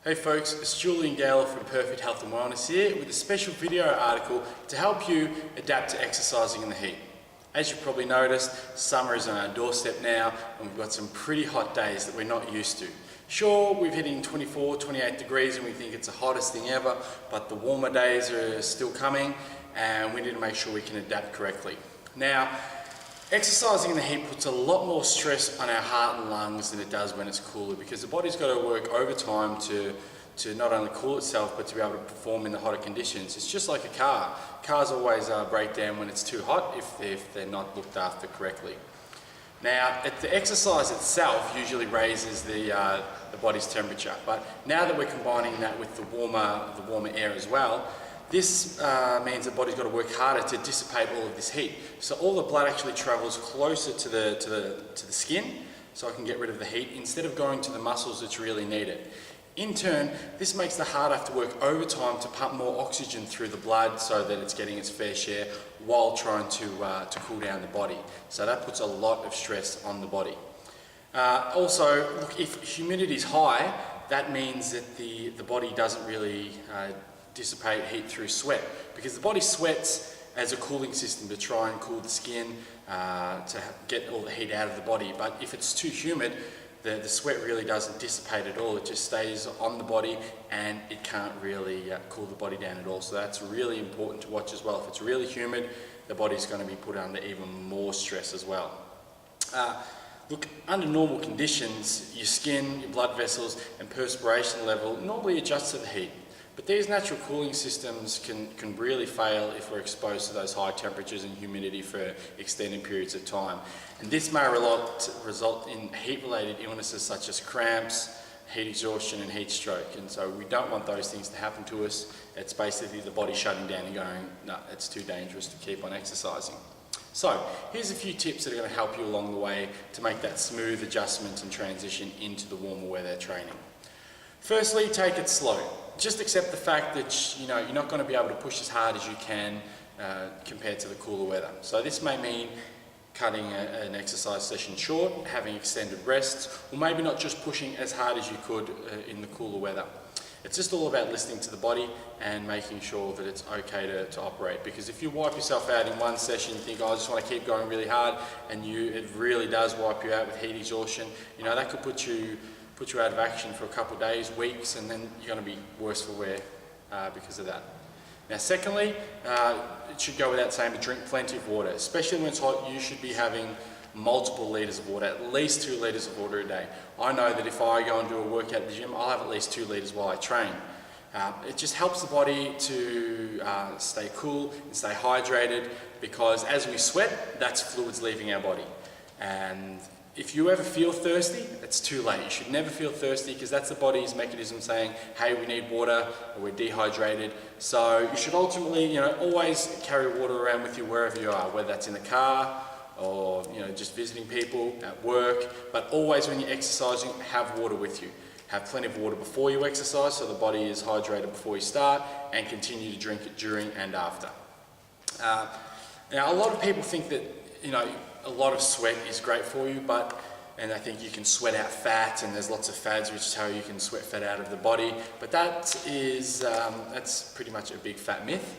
Hey folks, it's Julian from PerFit Health and Wellness here with a special video article to help you adapt to exercising in the heat. As you've probably noticed, summer is on our doorstep now and we've got some pretty hot days that we're not used to. Sure, we're hitting 24, 28 degrees and we think it's the hottest thing ever, but the warmer days are still coming and we need to make sure we can adapt correctly. Now, exercising in the heat puts a lot more stress on our heart and lungs than it does when it's cooler, because the body's got to work overtime to not only cool itself but to be able to perform in the hotter conditions. It's just like a car. Cars always break down when it's too hot if they're not looked after correctly. Now, the exercise itself usually raises the body's temperature, but now that we're combining that with the warmer air as well, this means the body's got to work harder to dissipate all of this heat. So all the blood actually travels closer to the skin, so I can get rid of the heat instead of going to the muscles which really need it. In turn, this makes the heart have to work overtime to pump more oxygen through the blood so that it's getting its fair share while trying to cool down the body. So that puts a lot of stress on the body. Also, look, if humidity is high, that means that the body doesn't really dissipate heat through sweat, because the body sweats as a cooling system to try and cool the skin to get all the heat out of the body. But if it's too humid, the sweat really doesn't dissipate at all. It just stays on the body and it can't really cool the body down at all. So that's really important to watch as well. If it's really humid, the body's going to be put under even more stress as well. Look, under normal conditions, your skin, your blood vessels and perspiration level normally adjust to the heat. But these natural cooling systems can really fail if we're exposed to those high temperatures and humidity for extended periods of time. And this may result in heat-related illnesses such as cramps, heat exhaustion and heat stroke. And so we don't want those things to happen to us. It's basically the body shutting down and going, no, it's too dangerous to keep on exercising. So here's a few tips that are going to help you along the way to make that smooth adjustment and transition into the warmer weather training. Firstly, take it slow. Just accept the fact that you're not going to be able to push as hard as you can compared to the cooler weather. So this may mean cutting an exercise session short, having extended rests, or maybe not just pushing as hard as you could in the cooler weather. It's just all about listening to the body and making sure that it's okay to operate. Because if you wipe yourself out in one session, you think, oh, I just want to keep going really hard, and it really does wipe you out with heat exhaustion, that could put you out of action for a couple of days, weeks, and then you're going to be worse for wear because of that. Now secondly, it should go without saying to drink plenty of water. Especially when it's hot, you should be having multiple litres of water, at least 2 litres of water a day. I know that if I go and do a workout at the gym, I'll have at least 2 litres while I train. It just helps the body to stay cool and stay hydrated, because as we sweat, that's fluids leaving our body. And if you ever feel thirsty, it's too late. You should never feel thirsty, because that's the body's mechanism saying, hey, we need water, or we're dehydrated. So you should ultimately, always carry water around with you wherever you are, whether that's in the car or, just visiting people at work. But always when you're exercising, have water with you. Have plenty of water before you exercise so the body is hydrated before you start, and continue to drink it during and after. Now, a lot of people think that, a lot of sweat is great for you, and I think you can sweat out fat, and there's lots of fads which tell you can sweat fat out of the body, but that's pretty much a big fat myth.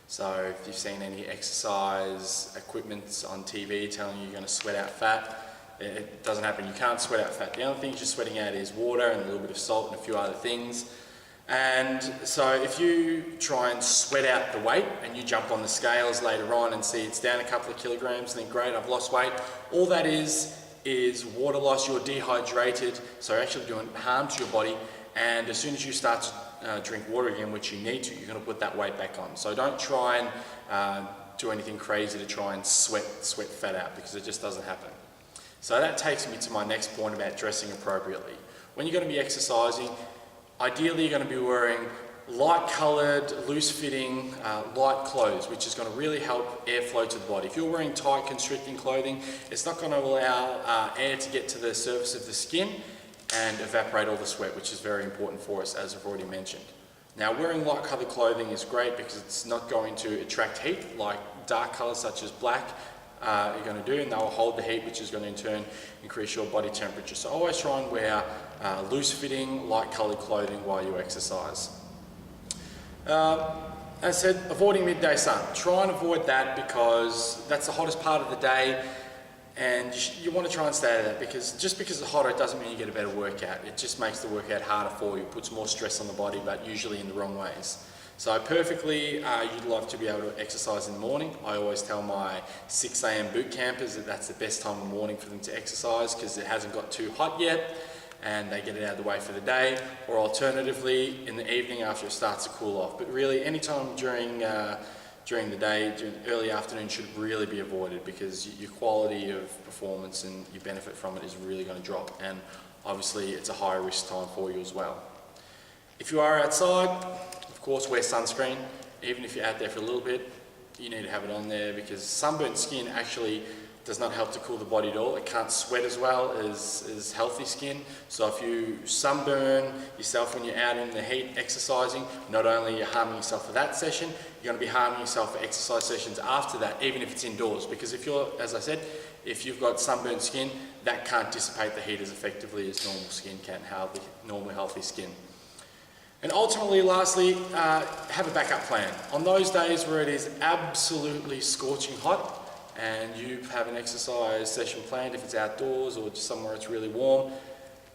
So if you've seen any exercise equipment on TV telling you you're going to sweat out fat, it doesn't happen. You can't sweat out fat. The only things you're sweating out is water and a little bit of salt and a few other things. And so if you try and sweat out the weight and you jump on the scales later on and see it's down a couple of kilograms, then great, I've lost weight. All that is water loss. You're dehydrated, so you're actually doing harm to your body. And as soon as you start to drink water again, which you need to, you're going to put that weight back on. So don't try and do anything crazy to try and sweat fat out, because it just doesn't happen. So that takes me to my next point about dressing appropriately. When you're going to be exercising, ideally you're going to be wearing light-coloured, loose-fitting, light clothes, which is going to really help airflow to the body. If you're wearing tight, constricting clothing, it's not going to allow air to get to the surface of the skin and evaporate all the sweat, which is very important for us, as I've already mentioned. Now, wearing light-coloured clothing is great because it's not going to attract heat like dark colours such as black you're going to do, and they will hold the heat, which is going to in turn increase your body temperature. So always try and wear loose fitting, light coloured clothing while you exercise. As I said, avoiding midday sun. Try and avoid that because that's the hottest part of the day, and you want to try and stay out of that, because just because it's hotter, it doesn't mean you get a better workout. It just makes the workout harder for you, puts more stress on the body, but usually in the wrong ways. So perfectly, you'd love to be able to exercise in the morning. I always tell my 6 a.m. boot campers that that's the best time in the morning for them to exercise because it hasn't got too hot yet, and they get it out of the way for the day, or alternatively in the evening after it starts to cool off. But really any time during the day, during the early afternoon, should really be avoided, because your quality of performance and your benefit from it is really going to drop, and obviously it's a high risk time for you as well. If you are outside, of course wear sunscreen. Even if you're out there for a little bit, you need to have it on there, because sunburnt skin actually does not help to cool the body at all. It can't sweat as well as healthy skin. So if you sunburn yourself when you're out in the heat exercising, not only are you harming yourself for that session, you're going to be harming yourself for exercise sessions after that, even if it's indoors. Because if you're, as I said, if you've got sunburnt skin, that can't dissipate the heat as effectively as normal skin can, normal healthy skin. And ultimately, lastly, have a backup plan. On those days where it is absolutely scorching hot, and you have an exercise session planned, if it's outdoors or just somewhere it's really warm,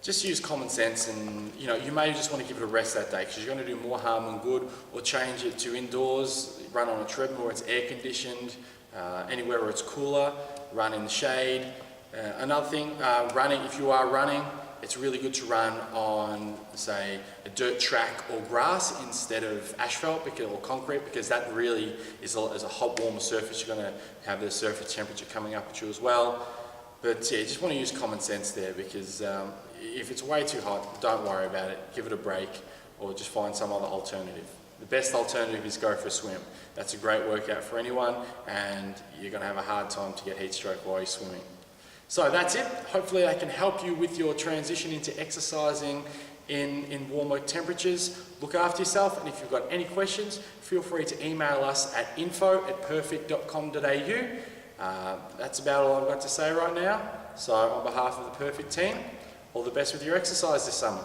just use common sense, and you may just want to give it a rest that day because you're going to do more harm than good, or change it to indoors, run on a treadmill where it's air conditioned, anywhere where it's cooler, run in the shade. Another thing, running, if you are running, it's really good to run on, say, a dirt track or grass instead of asphalt or concrete, because that really is a hot, warmer surface. You're going to have the surface temperature coming up at you as well. But yeah, you just want to use common sense there, because if it's way too hot, don't worry about it. Give it a break, or just find some other alternative. The best alternative is go for a swim. That's a great workout for anyone, and you're going to have a hard time to get heat stroke while you're swimming. So that's it. Hopefully I can help you with your transition into exercising in warmer temperatures. Look after yourself, and if you've got any questions, feel free to email us at info@perfit.com.au. That's about all I've got to say right now. So on behalf of the PerFit team, all the best with your exercise this summer.